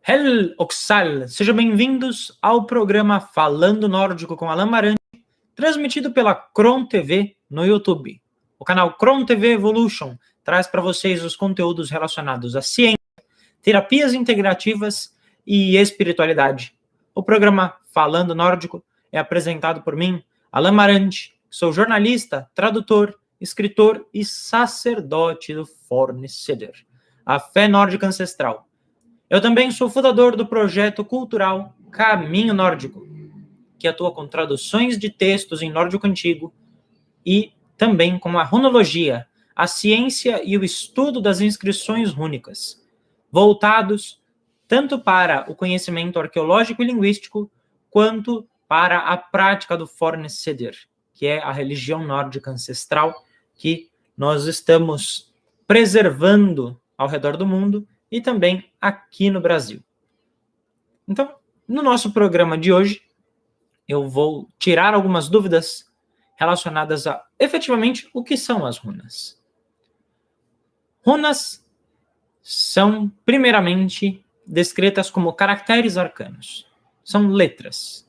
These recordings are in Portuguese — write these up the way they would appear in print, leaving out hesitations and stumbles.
Hel Oxal, sejam bem-vindos ao programa Falando Nórdico com Alan Marante, transmitido pela Kron TV no YouTube. O canal Kron TV Evolution traz para vocês os conteúdos relacionados à ciência, terapias integrativas e espiritualidade. O programa Falando Nórdico é apresentado por mim, Alan Marante, sou jornalista, tradutor, escritor e sacerdote do Forneceder, a fé nórdica ancestral. Eu também sou fundador do projeto cultural Caminho Nórdico, que atua com traduções de textos em nórdico antigo e também com a runologia, a ciência e o estudo das inscrições rúnicas, voltados tanto para o conhecimento arqueológico e linguístico, quanto para a prática do Forneceder, que é a religião nórdica ancestral que nós estamos preservando ao redor do mundo e também aqui no Brasil. Então, no nosso programa de hoje, eu vou tirar algumas dúvidas relacionadas a, efetivamente, o que são as runas. Runas são, primeiramente, descritas como caracteres arcanos. São letras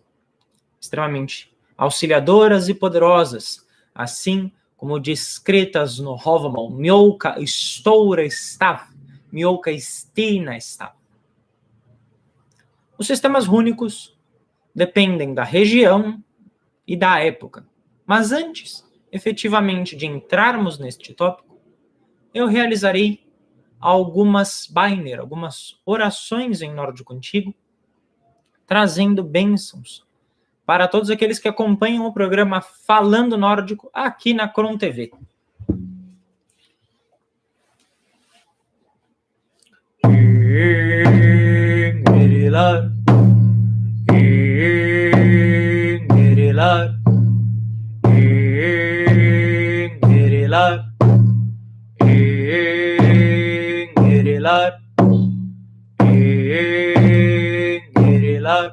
extremamente auxiliadoras e poderosas, assim como descritas no Havamal, Mjolka Stora Stav, Mjolka Stina Stav. Os sistemas rúnicos dependem da região e da época. Mas antes, efetivamente, de entrarmos neste tópico, eu realizarei algumas Bænir, algumas orações em nórdico antigo, trazendo bênçãos para todos aqueles que acompanham o programa Falando Nórdico aqui na Kron TV. Ingerilar, ingerilar, ingerilar, ingerilar, ingerilar,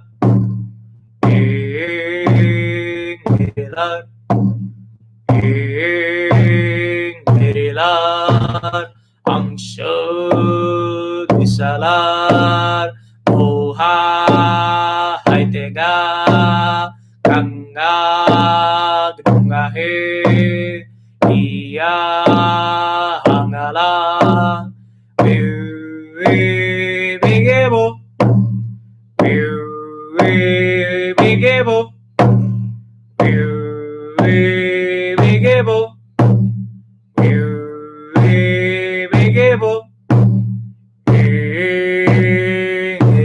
ingerilar, ingerilar, angshad visalar, moha haitega, ganga grungahe, iya hangala, bigebo, bigebo, bigebo, bigebo,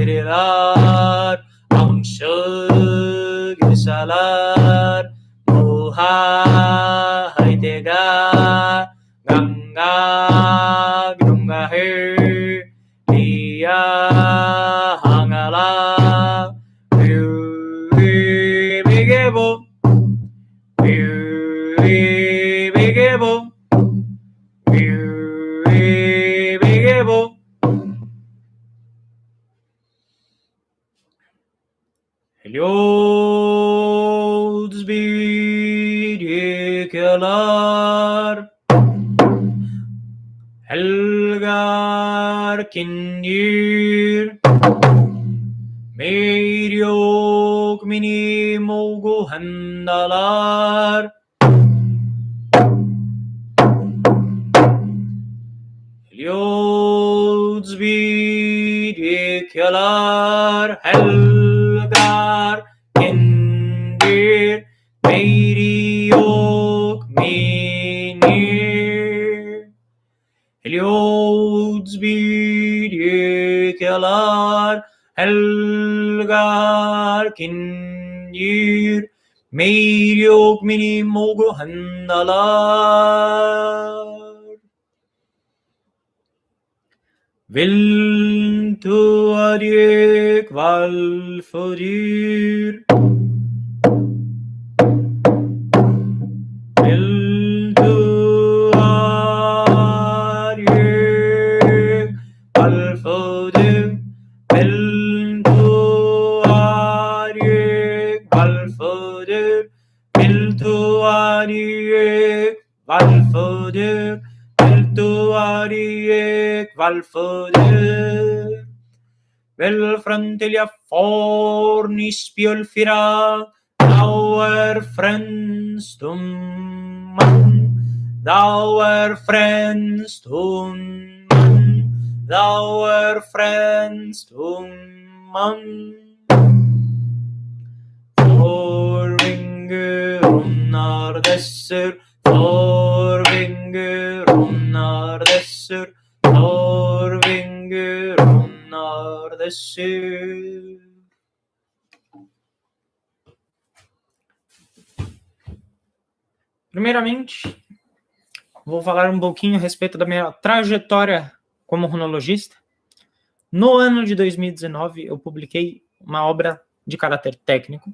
ingerilar, angshad visalar, moha haitega, ganga grungahe, iya hangala, bigebo, bigebo, bigebo. Heliods bidikelar, Helgar kindir, Meiriok mini mogo handalar, Heliods bidikelar, Helgar kindir, Meiriok minir, Heliods bidikelar, Helgar kindir, Meiriok mini mogo handalar. Viltu adjek valfodir, Viltu adjek valfodir, Viltu adjek valfodir, Viltu adjek valfodir, Viltu adjek valfodir. vel frontilia fornis piolfira, our friends tum man, our friends tum man, our friends tum man. Forvinger runnar dessur, forvinger runnar dessur, forvinger runnar dessur. Primeiramente, vou falar um pouquinho a respeito da minha trajetória como runologista. No ano de 2019, eu publiquei uma obra de caráter técnico,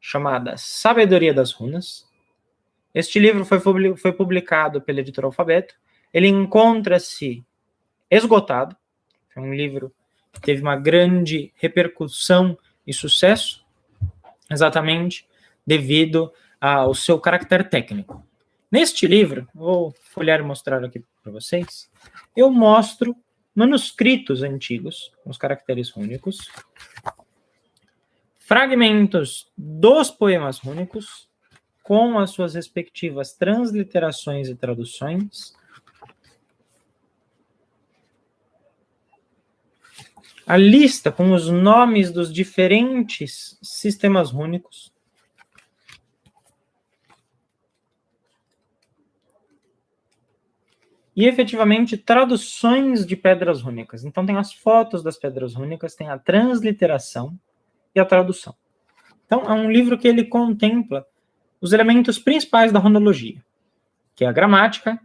chamada Sabedoria das Runas. Este livro foi publicado pela editora Alfabeto. Ele encontra-se esgotado. É um livro que teve uma grande repercussão e sucesso, exatamente devido ao seu caráter técnico. Neste livro, vou folhear e mostrar aqui para vocês, eu mostro manuscritos antigos, os caracteres rúnicos, fragmentos dos poemas rúnicos, com as suas respectivas transliterações e traduções, a lista com os nomes dos diferentes sistemas rúnicos, e efetivamente traduções de pedras rúnicas. Então tem as fotos das pedras rúnicas, tem a transliteração e a tradução. Então é um livro que ele contempla os elementos principais da runologia, que é a gramática,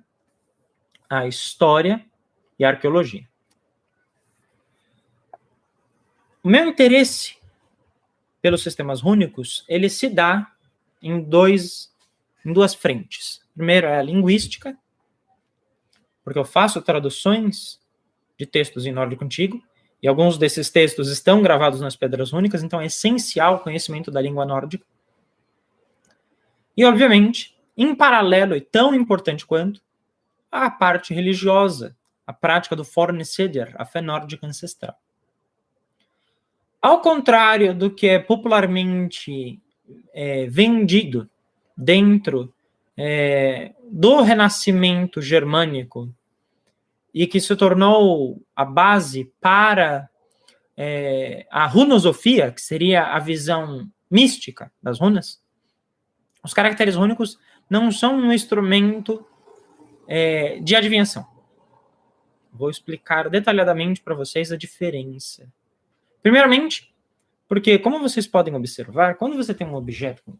a história e a arqueologia. O meu interesse pelos sistemas rúnicos, ele se dá em duas frentes. Primeiro é a linguística, porque eu faço traduções de textos em nórdico antigo, e alguns desses textos estão gravados nas pedras rúnicas, então é essencial o conhecimento da língua nórdica. E, obviamente, em paralelo e tão importante quanto, a parte religiosa, a prática do forneceder, a fé nórdica ancestral. Ao contrário do que é popularmente vendido dentro do renascimento germânico e que se tornou a base para a runosofia, que seria a visão mística das runas, os caracteres rúnicos não são um instrumento de adivinhação. Vou explicar detalhadamente para vocês a diferença. Primeiramente, porque, como vocês podem observar, quando você tem um objeto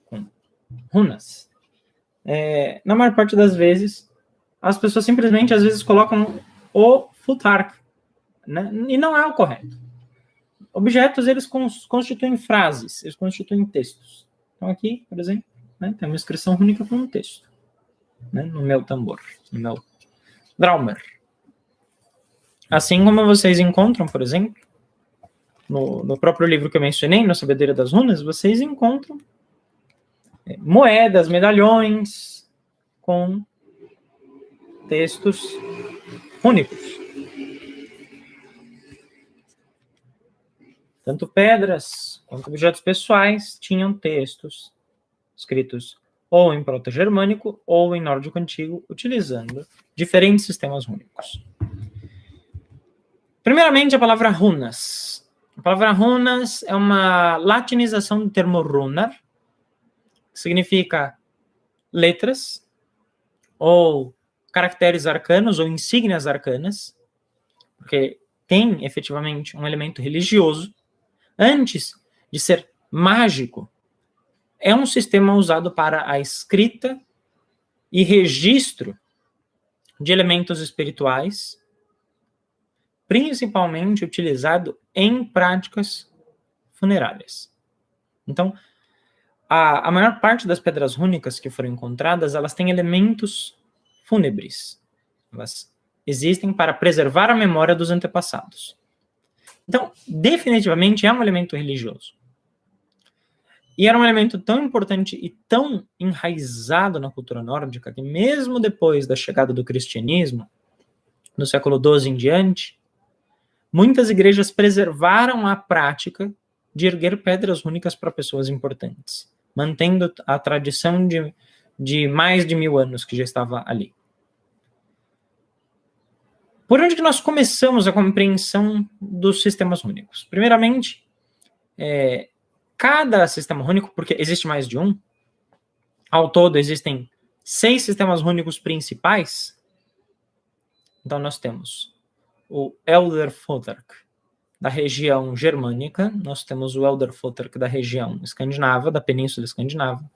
com runas, na maior parte das vezes, as pessoas simplesmente, às vezes, colocam o futark, né? E não é o correto. Objetos, eles constituem frases, eles constituem textos. Então, aqui, por exemplo, né, tem uma inscrição rúnica com um texto, né, no meu tambor, no meu Draumer. Assim como vocês encontram, por exemplo, no próprio livro que eu mencionei, no Sabedoria das Runas, vocês encontram moedas, medalhões com textos rúnicos. Tanto pedras quanto objetos pessoais tinham textos escritos ou em proto-germânico ou em nórdico antigo, utilizando diferentes sistemas rúnicos. Primeiramente, a palavra runas. A palavra runas é uma latinização do termo runar, que significa letras, ou caracteres arcanos, ou insígnias arcanas, porque tem, efetivamente, um elemento religioso. Antes de ser mágico, é um sistema usado para a escrita e registro de elementos espirituais, principalmente utilizado em práticas funerárias. Então, a maior parte das pedras rúnicas que foram encontradas, elas têm elementos fúnebres. Elas existem para preservar a memória dos antepassados. Então, definitivamente é um elemento religioso. E era um elemento tão importante e tão enraizado na cultura nórdica que mesmo depois da chegada do cristianismo, no século XII em diante, muitas igrejas preservaram a prática de erguer pedras rúnicas para pessoas importantes, mantendo a tradição de mais de 1000 anos que já estava ali. Por onde que nós começamos a compreensão dos sistemas rúnicos? Primeiramente, cada sistema rúnico, porque existe mais de um, ao todo existem 6 sistemas rúnicos principais. Então nós temos o Elderfotterk da região germânica, nós temos o Elderfotterk da região escandinava, da Península Escandinava,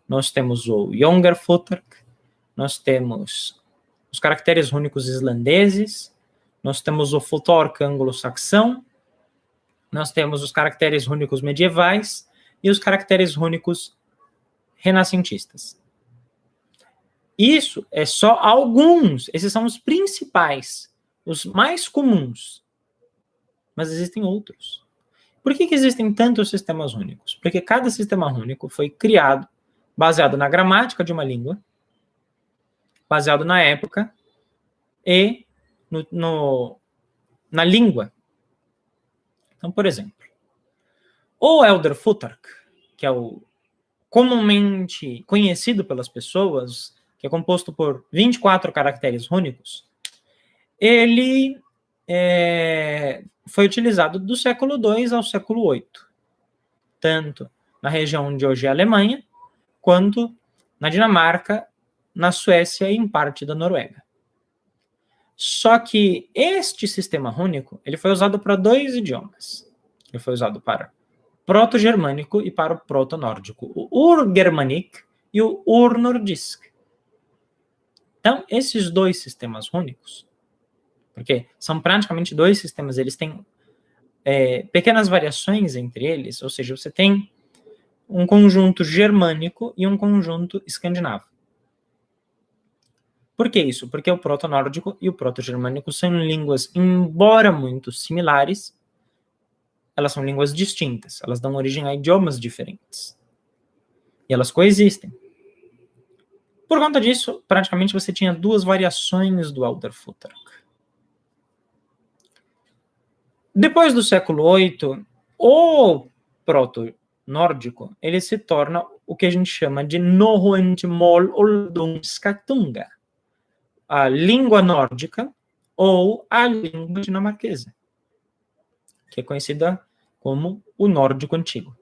nós temos o Jongerfotterk, nós temos os caracteres rúnicos islandeses, nós temos o Futhark anglo-saxão, nós temos os caracteres rúnicos medievais e os caracteres rúnicos renascentistas. Isso é só alguns, esses são os principais, os mais comuns, mas existem outros. Por que existem tantos sistemas rúnicos? Porque cada sistema rúnico foi criado baseado na gramática de uma língua, baseado na época e na língua. Então, por exemplo, o Elderfotterk, que é o comumente conhecido pelas pessoas, que é composto por 24 caracteres rúnicos, ele foi utilizado do século II ao século VIII, tanto na região de hoje a Alemanha, quanto na Dinamarca, na Suécia e em parte da Noruega. Só que este sistema rúnico, ele foi usado para 2 idiomas. Ele foi usado para proto-germânico e para o proto-nórdico, o Ur-Germanic e o Ur-Nordisk. Então, esses 2 sistemas rúnicos, porque são praticamente 2 sistemas, eles têm pequenas variações entre eles, ou seja, você tem um conjunto germânico e um conjunto escandinavo. Por que isso? Porque o proto-nórdico e o proto-germânico são línguas, embora muito similares, elas são línguas distintas, elas dão origem a idiomas diferentes. E elas coexistem. Por conta disso, praticamente você tinha 2 variações do Elderfotterk. Depois do século VIII, o proto-nórdico, ele se torna o que a gente chama de Norrønt-mål-oldungskatunga, a língua nórdica ou a língua dinamarquesa, que é conhecida como o nórdico antigo.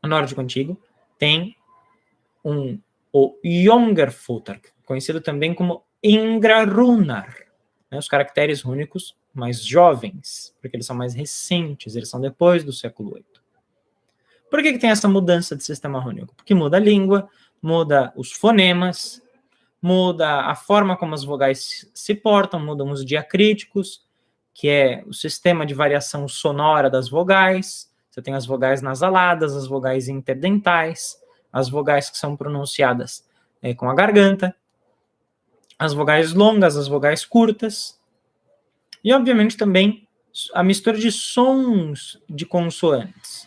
O nórdico antigo tem o Jongerfotterk, conhecido também como Ingrarunar, né, os caracteres rúnicos mais jovens, porque eles são mais recentes, eles são depois do século VIII. Por que tem essa mudança de sistema rúnico? Porque muda a língua, muda os fonemas, muda a forma como as vogais se portam, mudam os diacríticos, que é o sistema de variação sonora das vogais. Você tem as vogais nasaladas, as vogais interdentais, as vogais que são pronunciadas com a garganta, as vogais longas, as vogais curtas, e, obviamente, também a mistura de sons de consoantes.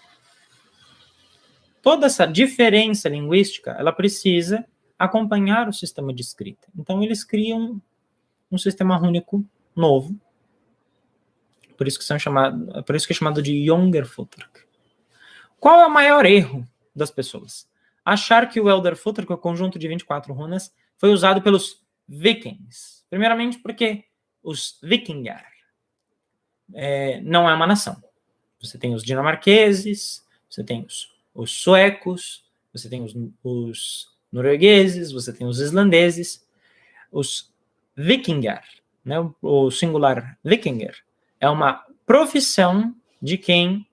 Toda essa diferença linguística, ela precisa acompanhar o sistema de escrita. Então, eles criam um sistema rúnico novo, por isso que é chamado de Jongerfotterk. Qual é o maior erro das pessoas? Achar que o Elderfotterk, o conjunto de 24 runas, foi usado pelos vikings. Primeiramente porque os vikingar não é uma nação. Você tem os dinamarqueses, você tem os suecos, você tem os noruegueses, você tem os islandeses. Os vikingar, né, o singular vikinger, é uma profissão de quem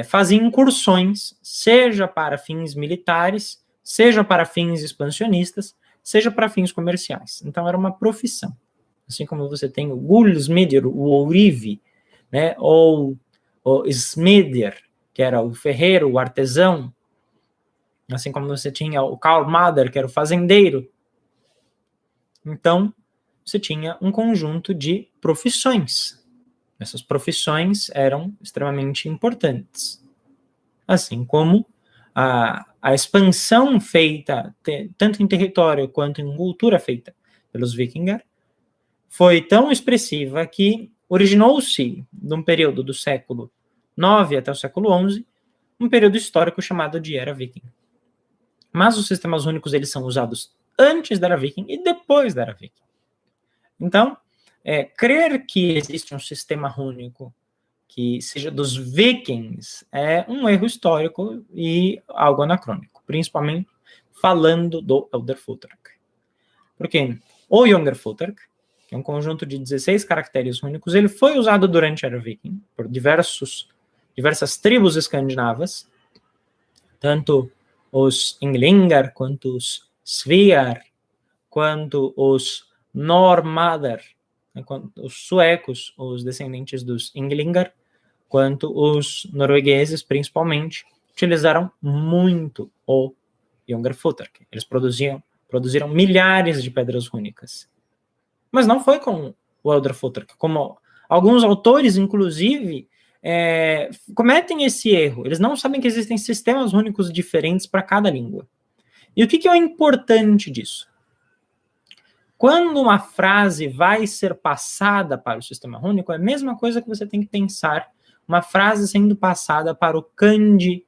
fazia incursões, seja para fins militares, seja para fins expansionistas, seja para fins comerciais. Então, era uma profissão. Assim como você tem o Gulsmidir, o ourive, né, ou o smeder, que era o ferreiro, o artesão, assim como você tinha o Karlmader, que era o fazendeiro. Então, você tinha um conjunto de profissões. Essas profissões eram extremamente importantes. Assim como a expansão feita, tanto em território quanto em cultura feita pelos vikingar, foi tão expressiva que originou-se num período do século IX até o século XI, um período histórico chamado de Era Viking. Mas os sistemas únicos eles são usados antes da Era Viking e depois da Era Viking. Então, crer que existe um sistema único que seja dos Vikings é um erro histórico e algo anacrônico, principalmente falando do Elderfuthark. Porque o Younger-Futhark, que é um conjunto de 16 caracteres únicos, ele foi usado durante a Era Viking por diversas tribos escandinavas, tanto os Ynglingar, quanto os Sviar, quanto os Normader, os suecos, os descendentes dos Ynglingar, quanto os noruegueses, principalmente, utilizaram muito o Younger-Futhark. Eles produziram milhares de pedras rúnicas. Mas não foi com o Elderfuthark, como alguns autores, inclusive, cometem esse erro. Eles não sabem que existem sistemas únicos diferentes para cada língua. E o que é o importante disso? Quando uma frase vai ser passada para o sistema único, é a mesma coisa que você tem que pensar uma frase sendo passada para o kanji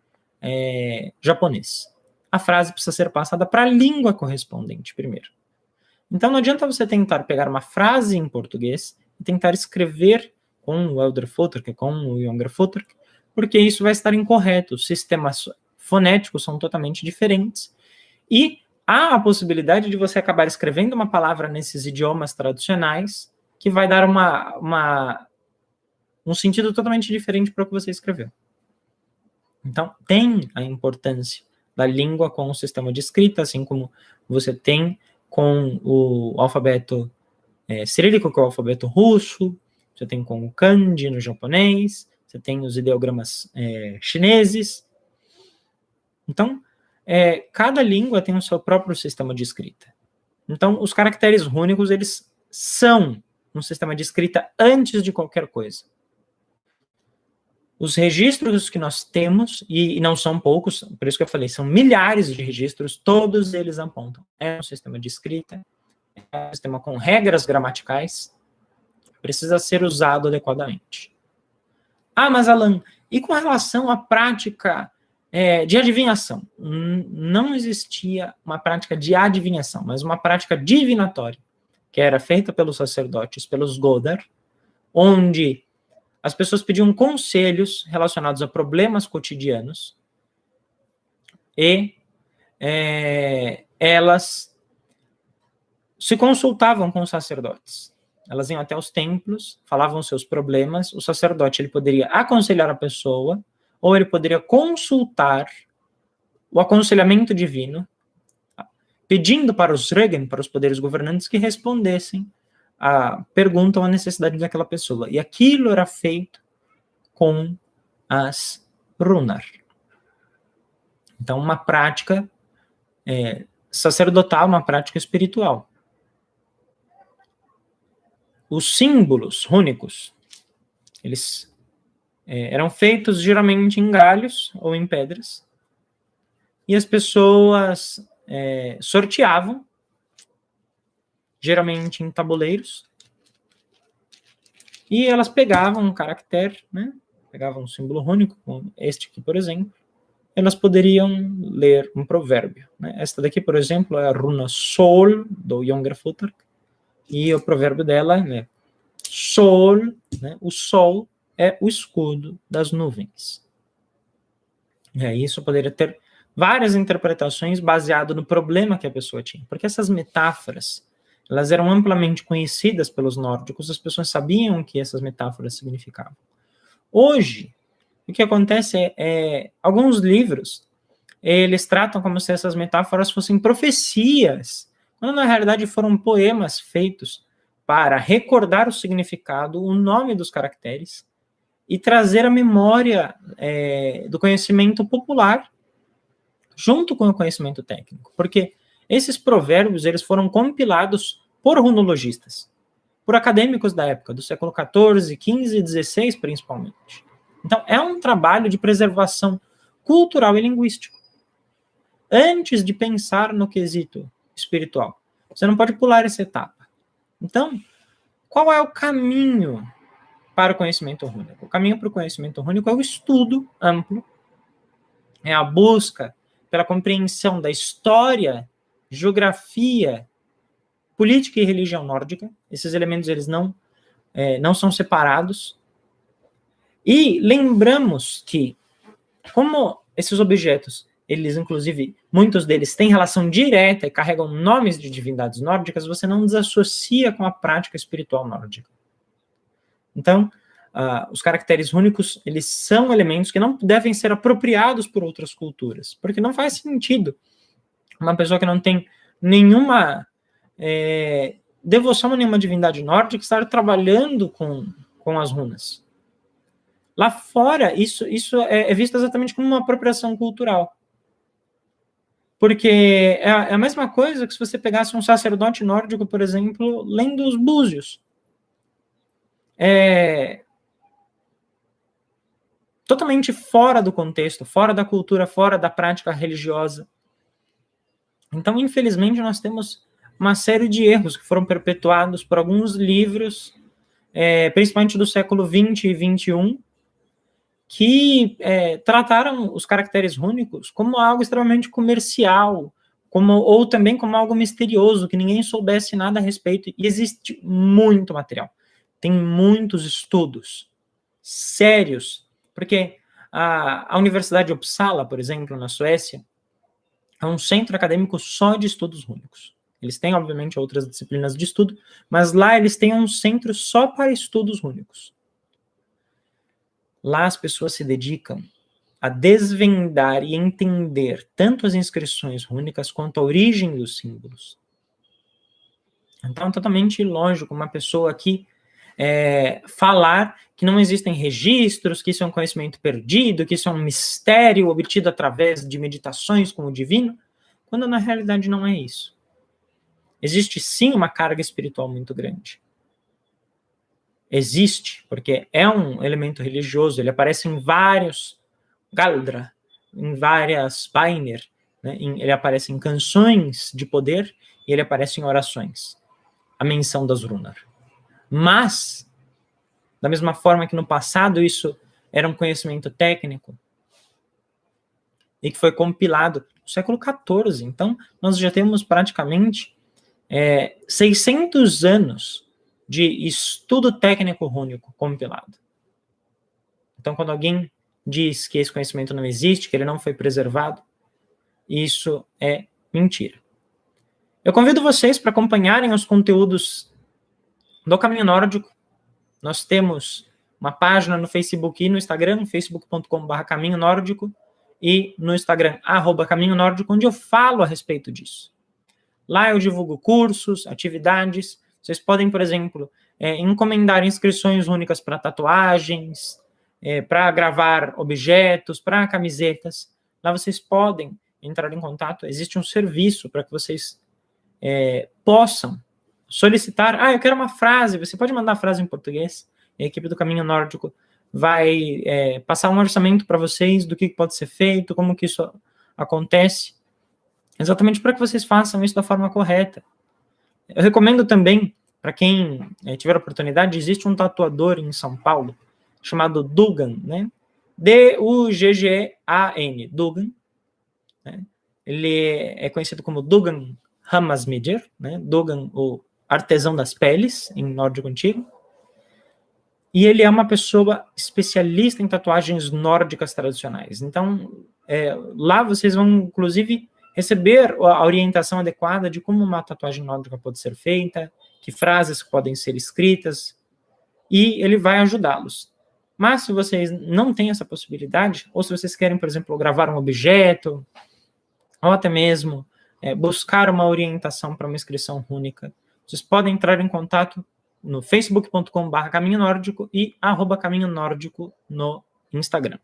japonês. A frase precisa ser passada para a língua correspondente primeiro. Então não adianta você tentar pegar uma frase em português e tentar escrever com o Elderfuthark, com o Younger-Futhark, porque isso vai estar incorreto. Os sistemas fonéticos são totalmente diferentes. E há a possibilidade de você acabar escrevendo uma palavra nesses idiomas tradicionais que vai dar um sentido totalmente diferente para o que você escreveu. Então, tem a importância da língua com o sistema de escrita, assim como você tem com o alfabeto cirílico, que é o alfabeto russo, você tem com o kanji no japonês, você tem os ideogramas chineses. Então, cada língua tem o seu próprio sistema de escrita. Então, os caracteres rúnicos, eles são um sistema de escrita antes de qualquer coisa. Os registros que nós temos, e não são poucos, por isso que eu falei, são milhares de registros, todos eles apontam. É um sistema de escrita, é um sistema com regras gramaticais, precisa ser usado adequadamente. Ah, mas Alan, e com relação à prática de adivinhação? Não existia uma prática de adivinhação, mas uma prática divinatória, que era feita pelos sacerdotes, pelos Godar, onde as pessoas pediam conselhos relacionados a problemas cotidianos e elas se consultavam com os sacerdotes. Elas iam até os templos, falavam seus problemas, o sacerdote ele poderia aconselhar a pessoa ou ele poderia consultar o aconselhamento divino, pedindo para os Regen, para os poderes governantes, que respondessem a pergunta ou a necessidade daquela pessoa. E aquilo era feito com as runar. Então, uma prática sacerdotal, uma prática espiritual. Os símbolos rúnicos, eles eram feitos geralmente em galhos ou em pedras, e as pessoas sorteavam, geralmente em tabuleiros, e elas pegavam um caractere, né? Pegavam um símbolo rúnico, como este aqui, por exemplo, elas poderiam ler um provérbio. Né? Esta daqui, por exemplo, é a runa Sol, do Younger-Futhark, e o provérbio dela é Sol, né? O sol é o escudo das nuvens. E aí isso poderia ter várias interpretações baseado no problema que a pessoa tinha, porque essas metáforas, elas eram amplamente conhecidas pelos nórdicos, as pessoas sabiam o que essas metáforas significavam. Hoje, o que acontece alguns livros, eles tratam como se essas metáforas fossem profecias, quando na realidade foram poemas feitos para recordar o significado, o nome dos caracteres, e trazer a memória do conhecimento popular junto com o conhecimento técnico. Porque esses provérbios, eles foram compilados por runologistas, por acadêmicos da época, do século XIV, XV e XVI, principalmente. Então, é um trabalho de preservação cultural e linguístico. Antes de pensar no quesito espiritual, você não pode pular essa etapa. Então, qual é o caminho para o conhecimento rúnico? O caminho para o conhecimento rúnico é o estudo amplo, é a busca pela compreensão da história, geografia, política e religião nórdica. Esses elementos eles não são separados. E lembramos que, como esses objetos, eles inclusive, muitos deles têm relação direta e carregam nomes de divindades nórdicas, você não desassocia com a prática espiritual nórdica. Então, os caracteres rúnicos, eles são elementos que não devem ser apropriados por outras culturas, porque não faz sentido uma pessoa que não tem nenhuma devoção a nenhuma divindade nórdica estar trabalhando com as runas. Lá fora, isso é visto exatamente como uma apropriação cultural. Porque é a mesma coisa que se você pegasse um sacerdote nórdico, por exemplo, lendo os búzios. Totalmente fora do contexto, fora da cultura, fora da prática religiosa. Então, infelizmente, nós temos uma série de erros que foram perpetuados por alguns livros, principalmente do século XX e XXI, que trataram os caracteres rúnicos como algo extremamente comercial, ou também como algo misterioso, que ninguém soubesse nada a respeito. E existe muito material. Tem muitos estudos sérios, porque a Universidade de Uppsala, por exemplo, na Suécia, é um centro acadêmico só de estudos rúnicos. Eles têm, obviamente, outras disciplinas de estudo, mas lá eles têm um centro só para estudos rúnicos. Lá as pessoas se dedicam a desvendar e entender tanto as inscrições rúnicas quanto a origem dos símbolos. Então é totalmente ilógico uma pessoa aqui falar que não existem registros, que isso é um conhecimento perdido, que isso é um mistério obtido através de meditações com o divino, quando na realidade não é isso. Existe sim uma carga espiritual muito grande. Existe, porque é um elemento religioso, ele aparece em vários Galdra, em várias Bænir, né? Ele aparece em canções de poder e ele aparece em orações. A menção das runas. Mas, da mesma forma que no passado isso era um conhecimento técnico e que foi compilado no século XIV, então nós já temos praticamente 600 anos de estudo técnico rúnico compilado. Então, quando alguém diz que esse conhecimento não existe, que ele não foi preservado, isso é mentira. Eu convido vocês para acompanharem os conteúdos do Caminho Nórdico. Nós temos uma página no Facebook e no Instagram, facebook.com/caminho nórdico, e no Instagram, @caminho nórdico, onde eu falo a respeito disso. Lá eu divulgo cursos, atividades. Vocês podem, por exemplo, encomendar inscrições únicas para tatuagens, para gravar objetos, para camisetas. Lá vocês podem entrar em contato. Existe um serviço para que vocês possam solicitar. Eu quero uma frase. Você pode mandar a frase em português. A equipe do Caminho Nórdico vai passar um orçamento para vocês do que pode ser feito, como que isso acontece, exatamente para que vocês façam isso da forma correta. Eu recomendo também, para quem tiver oportunidade, existe um tatuador em São Paulo, chamado Dugan, né? Duggan, Dugan, né? Ele é conhecido como Dugan Hammarsmidr, né? Dugan, o artesão das peles, em nórdico antigo. E ele é uma pessoa especialista em tatuagens nórdicas tradicionais. Então, lá vocês vão, inclusive, receber a orientação adequada de como uma tatuagem nórdica pode ser feita, que frases podem ser escritas, e ele vai ajudá-los. Mas se vocês não têm essa possibilidade, ou se vocês querem, por exemplo, gravar um objeto, ou até mesmo buscar uma orientação para uma inscrição rúnica, vocês podem entrar em contato no facebook.com/caminho nórdico e @caminho nórdico no Instagram.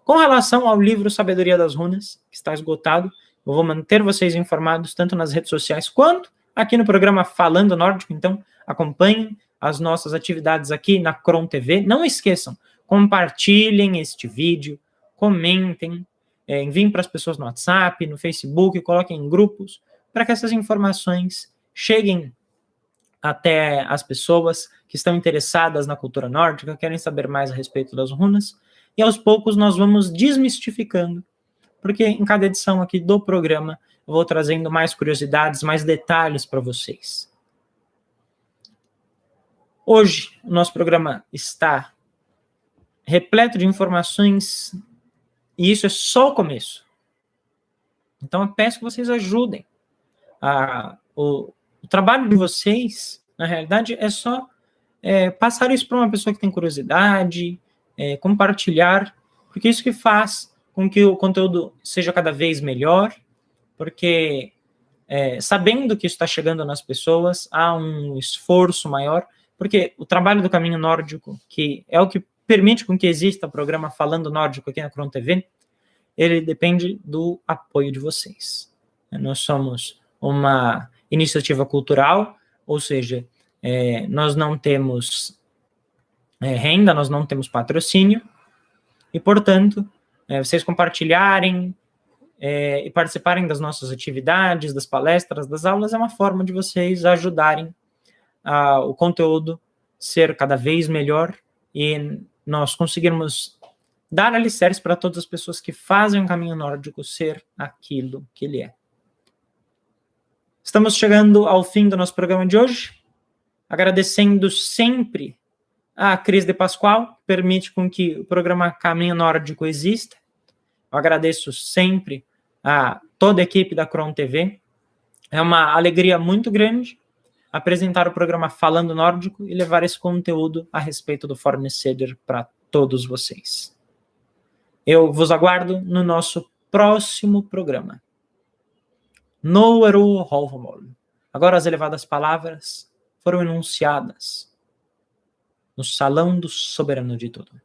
Com relação ao livro Sabedoria das Runas, que está esgotado, eu vou manter vocês informados tanto nas redes sociais quanto aqui no programa Falando Nórdico. Então, acompanhem as nossas atividades aqui na Cron TV. Não esqueçam, compartilhem este vídeo, comentem, enviem para as pessoas no WhatsApp, no Facebook, coloquem em grupos, para que essas informações cheguem até as pessoas que estão interessadas na cultura nórdica, querem saber mais a respeito das runas, e aos poucos nós vamos desmistificando, porque em cada edição aqui do programa eu vou trazendo mais curiosidades, mais detalhes para vocês. Hoje o nosso programa está repleto de informações, e isso é só o começo. Então eu peço que vocês ajudem. O trabalho de vocês, na realidade, é só passar isso para uma pessoa que tem curiosidade, compartilhar, porque isso que faz com que o conteúdo seja cada vez melhor, porque sabendo que isso está chegando nas pessoas, há um esforço maior, porque o trabalho do Caminho Nórdico, que é o que permite com que exista o programa Falando Nórdico aqui na Cron TV, ele depende do apoio de vocês. Nós somos uma iniciativa cultural, ou seja, nós não temos renda, nós não temos patrocínio, e, portanto, vocês compartilharem e participarem das nossas atividades, das palestras, das aulas, é uma forma de vocês ajudarem o conteúdo ser cada vez melhor e nós conseguirmos dar alicerces para todas as pessoas que fazem o Caminho Nórdico ser aquilo que ele é. Estamos chegando ao fim do nosso programa de hoje, agradecendo sempre a Cris de Pascoal, que permite com que o programa Caminho Nórdico exista. Eu agradeço sempre a toda a equipe da Cron TV. É uma alegria muito grande apresentar o programa Falando Nórdico e levar esse conteúdo a respeito do Forneceder para todos vocês. Eu vos aguardo no nosso próximo programa. No Eru Hovmol. Agora as elevadas palavras foram enunciadas no salão do soberano de tudo.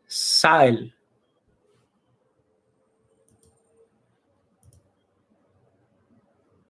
Sael.